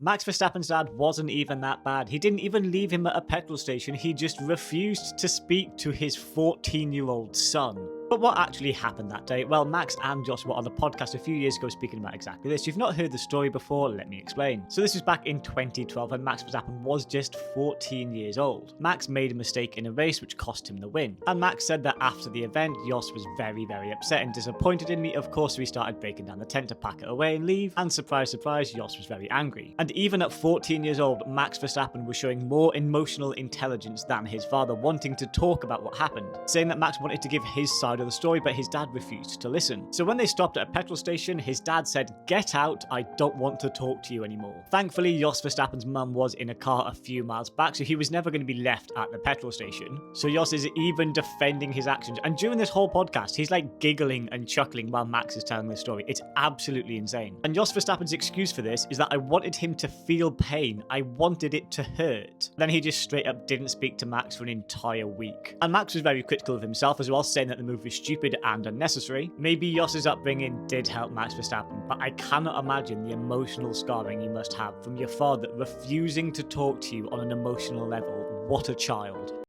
Max Verstappen's dad wasn't even that bad. He didn't even leave him at a petrol station, he just refused to speak to his 14-year-old son. But what actually happened that day? Well, Max and Joss were on the podcast a few years ago speaking about exactly this. If you've not heard the story before, let me explain. So this was back in 2012 when Max Verstappen was just 14 years old. Max made a mistake in a race which cost him the win. And Max said that after the event, Joss was very, very upset and disappointed in me. Of course, we started breaking down the tent to pack it away and leave. And surprise, surprise, Joss was very angry. And even at 14 years old, Max Verstappen was showing more emotional intelligence than his father, wanting to talk about what happened, saying that Max wanted to give his side of the story, but his dad refused to listen. So when they stopped at a petrol station, his dad said, "Get out, I don't want to talk to you anymore." Thankfully, Jos Verstappen's mum was in a car a few miles back, so he was never going to be left at the petrol station. So Jos is even defending his actions, and during this whole podcast, he's like giggling and chuckling while Max is telling this story. It's absolutely insane. And Jos Verstappen's excuse for this is that I wanted him to feel pain. I wanted it to hurt. Then he just straight up didn't speak to Max for an entire week. And Max was very critical of himself as well, saying that the move was stupid and unnecessary. Maybe Jos's upbringing did help Max Verstappen, but I cannot imagine the emotional scarring you must have from your father refusing to talk to you on an emotional level. What a child.